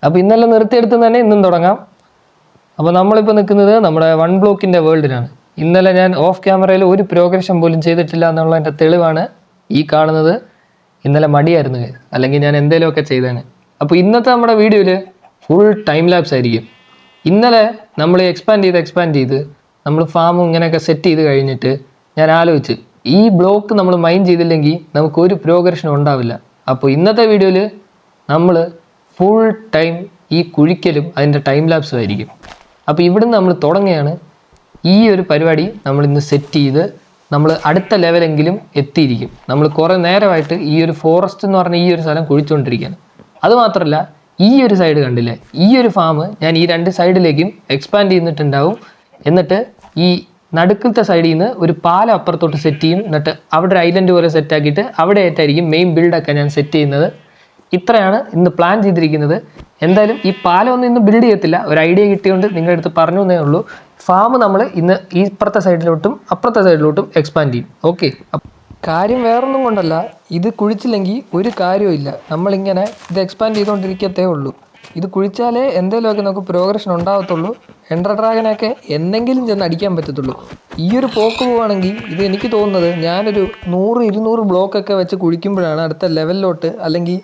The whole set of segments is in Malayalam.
അപ്പോൾ ഇന്നെല്ലാം നിർത്തിയെടുത്ത് തന്നെ ഇന്നും തുടങ്ങാം. അപ്പോൾ നമ്മളിപ്പോൾ നിൽക്കുന്നത് നമ്മുടെ വൺ ബ്ലോക്കിൻ്റെ വേൾഡിലാണ്. ഇന്നലെ ഞാൻ ഓഫ് ക്യാമറയിൽ ഒരു പ്രോഗ്രഷൻ പോലും ചെയ്തിട്ടില്ല എന്നുള്ളതിൻ്റെ തെളിവാണ് ഈ കാണുന്നത്. ഇന്നലെ മടിയായിരുന്നു, അല്ലെങ്കിൽ ഞാൻ എന്തെങ്കിലുമൊക്കെ ചെയ്തേനെ. അപ്പോൾ ഇന്നത്തെ നമ്മുടെ വീഡിയോയിൽ ഫുൾ ടൈം ലാപ്സ് ആയിരിക്കും. ഇന്നലെ നമ്മൾ എക്സ്പാൻഡ് ചെയ്ത് നമ്മൾ ഫാം ഇങ്ങനെയൊക്കെ സെറ്റ് ചെയ്ത് കഴിഞ്ഞിട്ട് ഞാൻ ആലോചിച്ച് ഈ ബ്ലോക്ക് നമ്മൾ മൈൻഡ് ചെയ്തില്ലെങ്കിൽ നമുക്കൊരു പ്രോഗ്രഷനും ഉണ്ടാവില്ല. അപ്പോൾ ഇന്നത്തെ വീഡിയോയിൽ നമ്മൾ ഫുൾ ടൈം ഈ കുഴിക്കലും അതിൻ്റെ ടൈം ലാപ്സും ആയിരിക്കും. അപ്പോൾ ഇവിടുന്ന് നമ്മൾ തുടങ്ങുകയാണ്. ഈ ഒരു പരിപാടി നമ്മളിന്ന് സെറ്റ് ചെയ്ത് നമ്മൾ അടുത്ത ലെവലെങ്കിലും എത്തിയിരിക്കും. നമ്മൾ കുറേ നേരമായിട്ട് ഈ ഒരു ഫോറസ്റ്റ് എന്ന് പറഞ്ഞ ഈ ഒരു സ്ഥലം കുഴിച്ചുകൊണ്ടിരിക്കുകയാണ്. അതുമാത്രമല്ല, ഈ ഒരു സൈഡ് കണ്ടില്ലേ, ഈ ഒരു ഫാം ഞാൻ ഈ രണ്ട് സൈഡിലേക്കും എക്സ്പാൻഡ് ചെയ്തിട്ടുണ്ടാവും. എന്നിട്ട് ഈ നടുക്കത്തെ സൈഡിൽ നിന്ന് ഒരു പാലം അപ്പുറത്തോട്ട് സെറ്റ് ചെയ്യും. എന്നിട്ട് അവിടെ ഒരു ഐലൻഡ് പോലെ സെറ്റ് ആക്കിയിട്ട് അവിടെ ആയിട്ടായിരിക്കും മെയിൻ ബിൽഡൊക്കെ ഞാൻ സെറ്റ് ചെയ്യുന്നത്. ഇത്രയാണ് ഇന്ന് പ്ലാൻ ചെയ്തിരിക്കുന്നത്. എന്തായാലും ഈ പാലമൊന്നും ഇന്ന് ബിൽഡ് ചെയ്യത്തില്ല, ഒരു ഐഡിയ കിട്ടിയോണ്ട് നിങ്ങളുടെ അടുത്ത് പറഞ്ഞു എന്നേ ഉള്ളൂ. ഫാം നമ്മൾ ഇന്ന് ഈ ഇപ്പുറത്തെ സൈഡിലോട്ടും അപ്പുറത്തെ സൈഡിലോട്ടും എക്സ്പാൻഡ് ചെയ്യും. ഓക്കെ, കാര്യം വേറൊന്നും കൊണ്ടല്ല, ഇത് കുഴിച്ചില്ലെങ്കിൽ ഒരു കാര്യവും ഇല്ല. നമ്മളിങ്ങനെ ഇത് എക്സ്പാൻഡ് ചെയ്തുകൊണ്ടിരിക്കത്തേ ഉള്ളൂ. ഇത് കുഴിച്ചാലേ എന്തെങ്കിലുമൊക്കെ നമുക്ക് പ്രോഗ്രഷൻ ഉണ്ടാകത്തുള്ളൂ. എൻഡർ ഡ്രാഗനൊക്കെ എന്തെങ്കിലും ചെന്ന് അടിക്കാൻ പറ്റത്തുള്ളൂ. ഈ ഒരു പോക്ക് പോവുകയാണെങ്കിൽ ഇത് എനിക്ക് തോന്നുന്നത് ഞാനൊരു 100-200 ബ്ലോക്കൊക്കെ വെച്ച് കുഴിക്കുമ്പോഴാണ് അടുത്ത ലെവലിലോട്ട് അല്ലെങ്കിൽ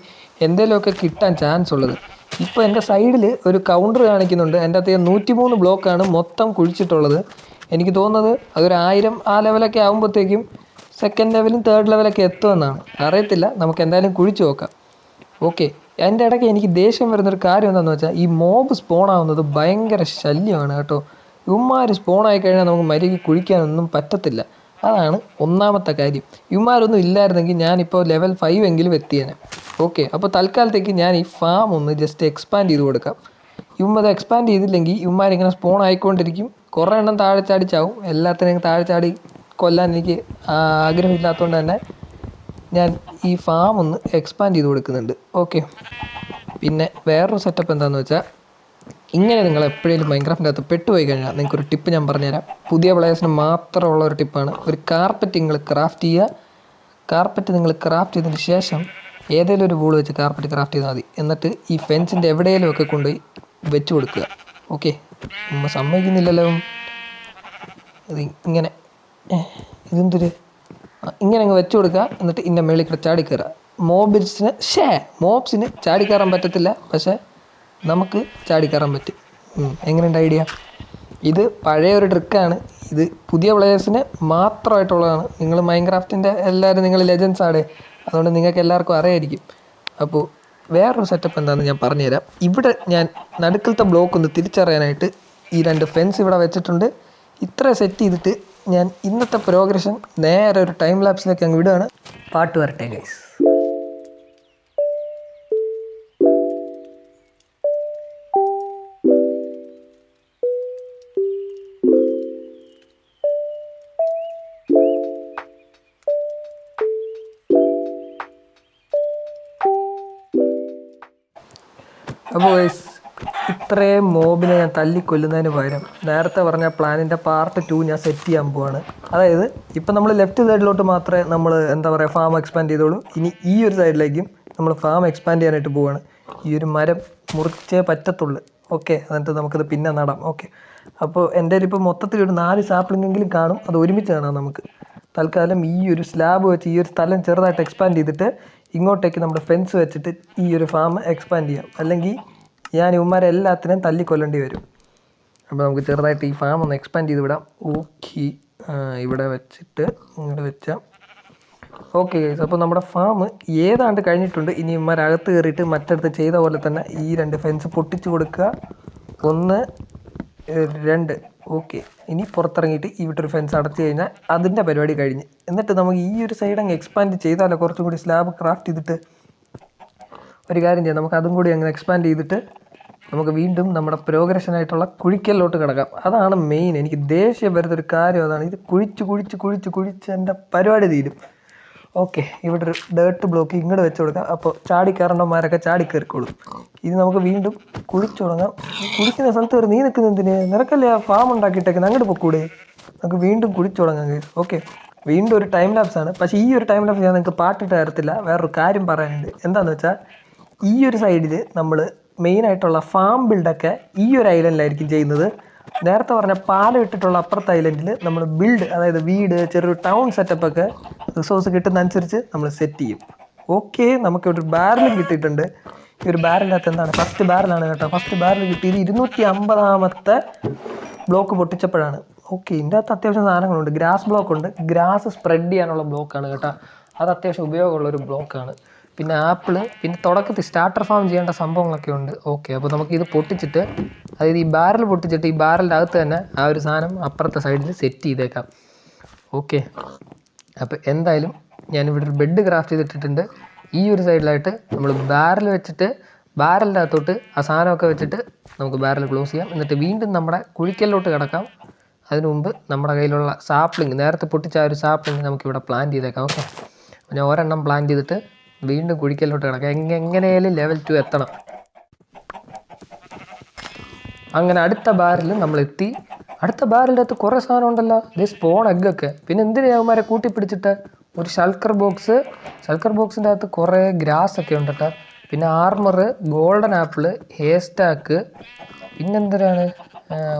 എന്തെങ്കിലുമൊക്കെ കിട്ടാൻ ചാൻസ് ഉള്ളത്. ഇപ്പോൾ എൻ്റെ സൈഡിൽ ഒരു കൗണ്ടർ കാണിക്കുന്നുണ്ട്. എൻ്റെ അകത്ത് 103 ബ്ലോക്കാണ് മൊത്തം കുഴിച്ചിട്ടുള്ളത്. എനിക്ക് തോന്നുന്നത് അതൊരു 1000 ആ ലെവലൊക്കെ ആകുമ്പോഴത്തേക്കും സെക്കൻഡ് ലെവലും തേർഡ് ലെവലൊക്കെ എത്തുമെന്നാണ്. അറിയത്തില്ല, നമുക്ക് എന്തായാലും കുഴിച്ച് നോക്കാം. ഓക്കെ, എൻ്റെ ഇടയ്ക്ക് എനിക്ക് ദേഷ്യം വരുന്നൊരു കാര്യം എന്താണെന്ന് വെച്ചാൽ ഈ മോബ് സ്പോണാവുന്നത് ഭയങ്കര ശല്യമാണ് കേട്ടോ. ഇവന്മാർ സ്പോണായി കഴിഞ്ഞാൽ നമുക്ക് മര്യാദയ്ക്ക് കുഴിക്കാനൊന്നും പറ്റത്തില്ല. അതാണ് ഒന്നാമത്തെ കാര്യം. ഇവന്മാരൊന്നും ഇല്ലായിരുന്നെങ്കിൽ ഞാനിപ്പോൾ ലെവൽ 5 എങ്കിലും എത്തിയേനെ. ഓക്കെ, അപ്പോൾ തൽക്കാലത്തേക്ക് ഞാൻ ഈ ഫാം ഒന്ന് ജസ്റ്റ് എക്സ്പാൻഡ് ചെയ്ത് കൊടുക്കാം. ഇവന്മത് എക്സ്പാൻഡ് ചെയ്തില്ലെങ്കിൽ ഇവന്മാരിങ്ങനെ സ്പോൺ ആയിക്കൊണ്ടിരിക്കും. കുറേ എണ്ണം താഴെ ചാടിച്ചാവും. എല്ലാത്തിനെയും താഴെ ചാടി കൊല്ലാൻ എനിക്ക് ആഗ്രഹമില്ലാത്തതുകൊണ്ട് തന്നെ ഞാൻ ഈ ഫാം ഒന്ന് എക്സ്പാൻഡ് ചെയ്ത് കൊടുക്കുന്നുണ്ട്. ഓക്കെ, പിന്നെ വേറൊരു സെറ്റപ്പ് എന്താണെന്ന് വെച്ചാൽ, ഇങ്ങനെ നിങ്ങൾ എപ്പോഴേലും മൈൻക്രാഫ്റ്റിൻ്റെ അകത്ത് പെട്ടുപോയി കഴിഞ്ഞാൽ നിങ്ങൾക്കൊരു ടിപ്പ് ഞാൻ പറഞ്ഞുതരാം. പുതിയ പ്ലേയേഴ്സിന് മാത്രമുള്ള ഒരു ടിപ്പാണ്. ഒരു കാർപ്പറ്റ് നിങ്ങൾ ക്രാഫ്റ്റ് ചെയ്യുക. കാർപ്പറ്റ് നിങ്ങൾ ക്രാഫ്റ്റ് ചെയ്തതിന് ശേഷം ഏതെങ്കിലും ഒരു വൂൾ വെച്ച് കാർപ്പറ്റ് ക്രാഫ്റ്റ് ചെയ്താൽ മതി. എന്നിട്ട് ഈ ഫെൻസിൻ്റെ എവിടെയെങ്കിലും ഒക്കെ കൊണ്ടുപോയി വെച്ച് കൊടുക്കുക. ഓക്കെ, നമ്മൾ സമ്മതിക്കുന്നില്ലല്ലോ. ഇത് ഇങ്ങനെ ഇതെന്തൊരു ഇങ്ങനെ അങ്ങ് വെച്ച് കൊടുക്കുക. എന്നിട്ട് ഇന്ന മേളിൽ കൂടെ ചാടിക്കയറുക. മോബ്സിന് ചാടിക്കയറാൻ പറ്റത്തില്ല, പക്ഷേ നമുക്ക് ചാടിക്കയറാൻ പറ്റും. എങ്ങനെയുണ്ട് ഐഡിയ? ഇത് പഴയ ഒരു ട്രിക്കാണ്. ഇത് പുതിയ പ്ലേയേഴ്സിന് മാത്രമായിട്ടുള്ളതാണ്. നിങ്ങൾ മൈൻക്രാഫ്റ്റിൻ്റെ എല്ലാവരും നിങ്ങൾ ലെജൻസ് ആണ്, അതുകൊണ്ട് നിങ്ങൾക്ക് എല്ലാവർക്കും അറിയായിരിക്കും. അപ്പോൾ വേറൊരു സെറ്റപ്പ് എന്താണെന്ന് ഞാൻ പറഞ്ഞുതരാം. ഇവിടെ ഞാൻ നടുക്കലത്തെ ബ്ലോക്ക് ഒന്ന് തിരിച്ചറിയാനായിട്ട് ഈ 2 ഫെൻസ് ഇവിടെ വെച്ചിട്ടുണ്ട്. ഇത്ര സെറ്റ് ചെയ്തിട്ട് ഞാൻ ഇന്നത്തെ പ്രോഗ്രഷൻ നേരെ ഒരു ടൈം ലാപ്സിലേക്ക് അങ്ങ് വിടുകയാണ്. പാട്ട് വരട്ടെ ഗൈസ്. അപ്പോൾ ഗൈസ്, ഇത്രയും മോബിനെ ഞാൻ തല്ലിക്കൊല്ലുന്നതിന് പകരം നേരത്തെ പറഞ്ഞ പ്ലാനിൻ്റെ പാർട്ട് 2 ഞാൻ സെറ്റ് ചെയ്യാൻ പോവാണ്. അതായത് ഇപ്പം നമ്മൾ ലെഫ്റ്റ് സൈഡിലോട്ട് മാത്രമേ നമ്മൾ ഫാം എക്സ്പാൻഡ് ചെയ്തോളൂ. ഇനി ഈ ഒരു സൈഡിലേക്കും നമ്മൾ ഫാം എക്സ്പാൻഡ് ചെയ്യാനായിട്ട് പോവുകയാണ്. ഈ ഒരു മരം മുറിച്ചേ പറ്റത്തുള്ളൂ. ഓക്കെ, എന്നിട്ട് നമുക്കത് പിന്നെ നടാം. ഓക്കെ, അപ്പോൾ എൻ്റെ ഇപ്പോൾ മൊത്തത്തിൽ ഒരു 4 സാപ്ലിങ്ങെങ്കിലും കാണും. അത് ഒരുമിച്ച് കാണാം നമുക്ക്. തൽക്കാലം ഈ ഒരു സ്ലാബ് വെച്ച് ഈ ഒരു സ്ഥലം ചെറുതായിട്ട് എക്സ്പാൻഡ് ചെയ്തിട്ട് ഇങ്ങോട്ടേക്ക് നമ്മുടെ ഫെൻസ് വെച്ചിട്ട് ഈ ഒരു ഫാം എക്സ്പാൻഡ് ചെയ്യാം. അല്ലെങ്കിൽ ഞാൻ ഇവന്മാരെല്ലാത്തിനെയും തല്ലിക്കൊല്ലേണ്ടി വരും. അപ്പോൾ നമുക്ക് ചെറുതായിട്ട് ഈ ഫാം ഒന്ന് എക്സ്പാൻഡ് ചെയ്ത് വിടാം. ഓക്കെ, ഇവിടെ വെച്ചിട്ട് ഇങ്ങോട്ട് വെച്ചാൽ ഓക്കെ ഗൈസ്. അപ്പോൾ നമ്മുടെ ഫാം ഏതാണ്ട് കഴിഞ്ഞിട്ടുണ്ട്. ഇനി ഇവന്മാരകത്ത് കയറിയിട്ട് മറ്റടുത്ത് ചെയ്ത പോലെ തന്നെ ഈ 2 ഫെൻസ് പൊട്ടിച്ച് കൊടുക്കുക. 1, 2. ഓക്കെ, ഇനി പുറത്തിറങ്ങിയിട്ട് ഇവിടെ ഒരു ഫെൻസ് അടച്ചു കഴിഞ്ഞാൽ അതിൻ്റെ പരിപാടി കഴിഞ്ഞ്. എന്നിട്ട് നമുക്ക് ഈ ഒരു സൈഡ് അങ്ങ് എക്സ്പാൻഡ് ചെയ്താലോ, കുറച്ചും കൂടി സ്ലാബ് ക്രാഫ്റ്റ് ചെയ്തിട്ട് ഒരു കാര്യം ചെയ്യാം. നമുക്ക് അതും കൂടി അങ്ങ് എക്സ്പാൻഡ് ചെയ്തിട്ട് നമുക്ക് വീണ്ടും നമ്മുടെ പ്രോഗ്രഷനായിട്ടുള്ള കുഴിക്കലിലോട്ട് കിടക്കാം. അതാണ് മെയിൻ. എനിക്ക് ദേഷ്യം വരുന്നൊരു കാര്യം അതാണ്. ഇത് കുഴിച്ച് എൻ്റെ പരിപാടി തീരും. ഓക്കെ, ഇവിടെ ഒരു ഡേർട്ട് ബ്ലോക്ക് ഇങ്ങോട്ട് വെച്ച് കൊടുക്കാം. അപ്പോൾ ചാടിക്കയറേണ്ടവന്മാരൊക്കെ ചാടിക്കയറിക്കോളും. ഇത് നമുക്ക് വീണ്ടും കുഴിച്ചു തുടങ്ങാം. കുഴിക്കുന്ന സ്ഥലത്ത് വരെ നീ നിൽക്കുന്ന എന്തിന്? നിനക്കല്ലേ ആ ഫാം ഉണ്ടാക്കിയിട്ടേക്കുന്നത്, അങ്ങോട്ട് പൊക്കൂടെ? നമുക്ക് വീണ്ടും കുഴിച്ചു തുടങ്ങാം ഗൈസ്. ഓക്കെ, വീണ്ടും ഒരു ടൈം ലാപ്സ് ആണ്. പക്ഷേ ഈ ഒരു ടൈം ലാപ്സ് ഞാൻ നിങ്ങൾക്ക് പാട്ടിട്ട് തരത്തില്ല. വേറൊരു കാര്യം പറയാനുണ്ട്. എന്താണെന്ന് വെച്ചാൽ ഈ ഒരു സൈഡിൽ നമ്മൾ മെയിനായിട്ടുള്ള ഫാം ബിൽഡൊക്കെ ഈ ഒരു ഐലൻഡിലായിരിക്കും ചെയ്യുന്നത്. നേരത്തെ പറഞ്ഞ പാലം ഇട്ടിട്ടുള്ള അപ്പുറത്തെ ഐലൻഡിൽ നമ്മൾ ബിൽഡ്, അതായത് വീട്, ചെറിയൊരു ടൗൺ സെറ്റപ്പൊക്കെ റിസോഴ്സ് കിട്ടുന്നതനുസരിച്ച് നമ്മൾ സെറ്റ് ചെയ്യും. ഓക്കെ, നമുക്കൊരു ബാരലും കിട്ടിയിട്ടുണ്ട്. ഈ ഒരു ബാരലിനകത്ത് എന്താണ്, ഫസ്റ്റ് ബാരലാണ് കേട്ടോ. ഫസ്റ്റ് ബാരൽ കിട്ടിയത് 250ാമത്തെ ബ്ലോക്ക് പൊട്ടിച്ചപ്പോഴാണ്. ഓക്കെ, ഇതിൻ്റെ അകത്ത് അത്യാവശ്യം സാധനങ്ങളുണ്ട്. ഗ്രാസ് ബ്ലോക്ക് ഉണ്ട്. ഗ്രാസ് സ്പ്രെഡ് ചെയ്യാനുള്ള ബ്ലോക്കാണ് കേട്ടോ. അത് അത്യാവശ്യം ഉപയോഗമുള്ളൊരു ബ്ലോക്കാണ്. പിന്നെ ആപ്പിള്, പിന്നെ തുടക്കത്തിൽ സ്റ്റാർട്ടർ ഫാം ചെയ്യേണ്ട സംഭവങ്ങളൊക്കെ ഉണ്ട്. ഓക്കെ, അപ്പോൾ നമുക്കിത് പൊട്ടിച്ചിട്ട്, അതായത് ഈ ബാരൽ പൊട്ടിച്ചിട്ട് ഈ ബാരലിൻ്റെ അകത്ത് തന്നെ ആ ഒരു സാധനം അപ്പുറത്തെ സൈഡിൽ സെറ്റ് ചെയ്തേക്കാം. ഓക്കെ, അപ്പോൾ എന്തായാലും ഞാനിവിടെ ഒരു ബെഡ് ക്രാഫ്റ്റ് ചെയ്തിട്ടിട്ടുണ്ട്. ഈ ഒരു സൈഡിലായിട്ട് നമ്മൾ ബാരൽ വെച്ചിട്ട് ബാരലിൻ്റെ അകത്തോട്ട് ആ സാധനമൊക്കെ വെച്ചിട്ട് നമുക്ക് ബാരൽ ക്ലോസ് ചെയ്യാം. എന്നിട്ട് വീണ്ടും നമ്മുടെ കുഴിക്കലിലോട്ട് കിടക്കാം. അതിനു മുമ്പ് നമ്മുടെ കയ്യിലുള്ള സാപ്ലിങ്, നേരത്തെ പൊട്ടിച്ച ആ ഒരു സാപ്ലിങ് നമുക്കിവിടെ പ്ലാന്റ് ചെയ്തേക്കാം. ഓക്കെ, ഞാൻ ഒരെണ്ണം പ്ലാന്റ് ചെയ്തിട്ട് വീണ്ടും കുഴിക്കലിലോട്ട് കിടക്കാം. എങ്ങനെയായാലും ലെവൽ 2 എത്തണം. അങ്ങനെ അടുത്ത ബാരൽ നമ്മൾ എത്തി. അടുത്ത ബാരലിൻ്റെ അകത്ത് കുറേ സാധനം ഉണ്ടല്ലോ. ഇത് സ്പോൺ എഗ്ഗൊക്കെ. പിന്നെ എന്തിനാ അവന്മാരെ കൂട്ടിപ്പിടിച്ചിട്ട് ഒരു ഷൾക്കർ ബോക്സിൻ്റെ അകത്ത് കുറേ ഗ്രാസ് ഒക്കെ ഉണ്ട് കേട്ടോ. പിന്നെ armour, golden apple, hair stack, പിന്നെന്തിനാണ്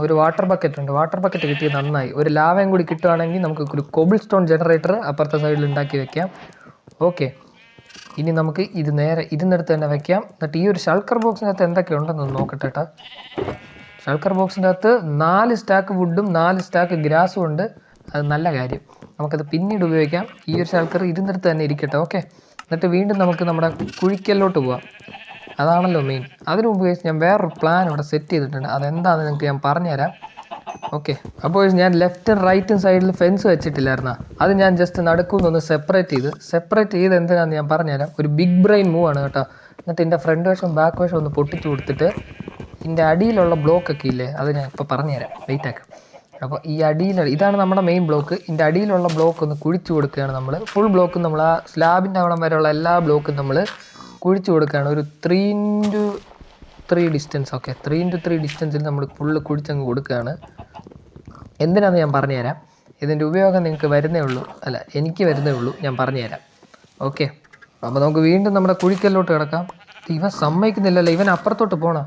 ഒരു വാട്ടർ ബക്കറ്റ് ഉണ്ട്. വാട്ടർ ബക്കറ്റ് കിട്ടിയത് നന്നായി. ഒരു ലാവയും കൂടി കിട്ടുകയാണെങ്കിൽ നമുക്ക് ഒരു കോബിൾ സ്റ്റോൺ ജനറേറ്റർ അപ്പുറത്തെ സൈഡിൽ ഉണ്ടാക്കി വെക്കാം. ഓക്കെ, ഇനി നമുക്ക് ഇത് നേരെ ഇതിനടുത്ത് തന്നെ വെക്കാം. എന്നിട്ട് ഈ ഒരു ഷൾക്കർ ബോക്സിനകത്ത് എന്തൊക്കെ ഉണ്ടെന്ന് നോക്കട്ടെ കേട്ടോ. ഷൾക്കർ ബോക്സിൻ്റെ അകത്ത് 4 സ്റ്റാക്ക് വുഡും 4 സ്റ്റാക്ക് ഗ്രാസും ഉണ്ട്. അത് നല്ല കാര്യം, നമുക്കത് പിന്നീട് ഉപയോഗിക്കാം. ഈ ഒരു ഷൾക്കർ ഇതിനടുത്ത് തന്നെ ഇരിക്കട്ടെ. ഓക്കെ, എന്നിട്ട് വീണ്ടും നമുക്ക് നമ്മുടെ കുഴിക്കലിലോട്ട് പോവാം. അതാണല്ലോ മെയിൻ. അതിന് മുമ്പ് ഞാൻ വേറൊരു പ്ലാൻ ഇവിടെ സെറ്റ് ചെയ്തിട്ടുണ്ട്. അതെന്താണെന്ന് നിങ്ങൾക്ക് ഞാൻ പറഞ്ഞുതരാം. ഓക്കെ, അപ്പോൾ ഞാൻ ലെഫ്റ്റും റൈറ്റും സൈഡിൽ ഫെൻസ് വെച്ചിട്ടില്ലായിരുന്ന, അത് ഞാൻ ജസ്റ്റ് നടുക്കുന്നൊന്ന് സെപ്പറേറ്റ് ചെയ്ത് എന്തിനാണെന്ന് ഞാൻ പറഞ്ഞുതരാം. ഒരു ബിഗ് ബ്രെയിൻ മൂവ് ആണ് കേട്ടോ. എന്നിട്ട് എൻ്റെ ഫ്രണ്ട് വശം ബാക്ക് വശം ഒന്ന് പൊട്ടിച്ച് കൊടുത്തിട്ട് ഇതിൻ്റെ അടിയിലുള്ള ബ്ലോക്കൊക്കെ ഇല്ലേ, അത് ഞാൻ ഇപ്പോൾ പറഞ്ഞുതരാം. വെയിറ്റ് ആക്കാം. അപ്പോൾ ഈ ഇതാണ് നമ്മുടെ മെയിൻ ബ്ലോക്ക്. ഇതിൻ്റെ അടിയിലുള്ള ബ്ലോക്ക് ഒന്ന് കുഴിച്ചു കൊടുക്കുകയാണ് നമ്മൾ. ഫുൾ ബ്ലോക്ക് നമ്മൾ ആ സ്ലാബിൻ്റെ അവിടം വരെയുള്ള എല്ലാ ബ്ലോക്കും നമ്മൾ കുഴിച്ചു കൊടുക്കുകയാണ്. ഒരു 3x3 ഡിസ്റ്റൻസ്. ഓക്കെ, 3x3 ഡിസ്റ്റൻസിൽ നമ്മൾ ഫുള്ള് കുഴിച്ചങ്ങ് കൊടുക്കുകയാണ്. എന്തിനാണെന്ന് ഞാൻ പറഞ്ഞുതരാം. ഇതിൻ്റെ ഉപയോഗം നിങ്ങൾക്ക് വരുന്നേ ഉള്ളൂ, അല്ല എനിക്ക് വരുന്നേ ഉള്ളൂ, ഞാൻ പറഞ്ഞുതരാം. ഓക്കെ, അപ്പോൾ നമുക്ക് വീണ്ടും നമ്മുടെ കുഴിക്കലിലോട്ട് കിടക്കാം. ഇവൻ സമ്മതിക്കുന്നില്ലല്ലോ, ഇവൻ അപ്പുറത്തോട്ട് പോകണം.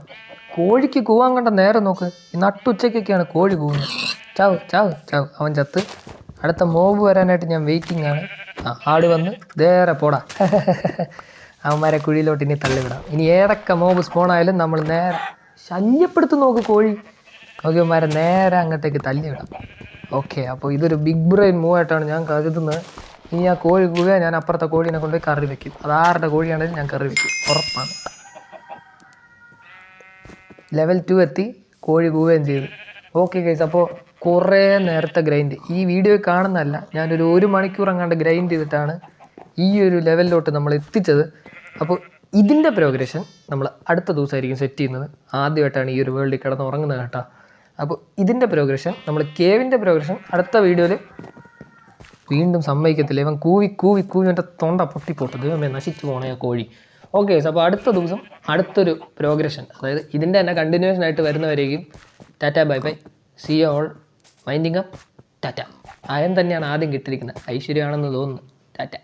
കോഴിക്ക് കൂവാൻ കണ്ട നേരം നോക്ക്. ഈ നട്ടുച്ചയ്ക്കൊക്കെയാണ് കോഴി കൂവുന്നത്. ചാവ് ചാവ് ചാവ്, അവൻ ചത്ത്. അടുത്ത മോബ് വരാനായിട്ട് ഞാൻ വെയിറ്റിംഗ് ആണ്. ആട് വന്ന് നേരെ പോടാ. അവന്മാരെ കുഴിയിലോട്ട് ഇനി തള്ളിവിടാം. ഇനി ഏതൊക്കെ മോബ് സ്പോണായാലും നമ്മൾ നേരെ ശല്യപ്പെടുത്തും നോക്ക് കോഴി. അവന്മാരെ നേരെ അങ്ങോട്ടേക്ക് തള്ളിവിടാം. ഓക്കെ, അപ്പോൾ ഇതൊരു ബിഗ് ബ്രെയിൻ മൂവ് ആയിട്ടാണ് ഞാൻ കരുതുന്നത്. ഇനി ആ കോഴി കൂവ ഞാൻ അപ്പുറത്തെ കോഴീനെ കൊണ്ടുപോയി കറി വയ്ക്കും. അതാരുടെ കോഴിയാണെങ്കിലും ഞാൻ കറി വയ്ക്കും, ഉറപ്പാണ്. ലെവൽ 2 എത്തി, കോഴി കൂവുകയും ചെയ്തു. ഓക്കെ ഗൈസ്, അപ്പോൾ കുറേ നേരത്തെ ഗ്രൈൻഡ് ഈ വീഡിയോ കാണുന്നതല്ല, ഞാനൊരു 1 മണിക്കൂർ അങ്ങാണ്ട് ഗ്രൈൻഡ് ചെയ്തിട്ടാണ് ഈ ഒരു ലെവലിലോട്ട് നമ്മൾ എത്തിച്ചത്. അപ്പോൾ ഇതിൻ്റെ പ്രോഗ്രഷൻ നമ്മൾ അടുത്ത ദിവസമായിരിക്കും സെറ്റ് ചെയ്യുന്നത്. ആദ്യമായിട്ടാണ് ഈ ഒരു വേൾഡിൽ കിടന്ന് ഉറങ്ങുന്നത് കേട്ടോ. അപ്പോൾ ഇതിൻ്റെ പ്രോഗ്രഷൻ, നമ്മൾ കേവിൻ്റെ പ്രോഗ്രഷൻ അടുത്ത വീഡിയോയിൽ വീണ്ടും സമ്മതിക്കത്തില്ല. ഇവൻ കൂവി കൂവി കൂവി എൻ്റെ തൊണ്ട പൊട്ടിപ്പോട്ട് ദൈവമേ നശിച്ചു പോണേ ആ കോഴി. ഓക്കെ, അപ്പോൾ അടുത്ത ദിവസം അടുത്തൊരു പ്രോഗ്രഷൻ, അതായത് ഇതിൻ്റെ തന്നെ കണ്ടിന്യൂഷൻ ആയിട്ട് വരുന്നവരേക്കും tata bye bye, see you all, winding up, tata. ആയം തന്നെയാണ് ആദ്യം കിട്ടിയിരിക്കുന്നത്, ഐശ്വര്യമാണെന്ന് തോന്നുന്നു. ടാറ്റ.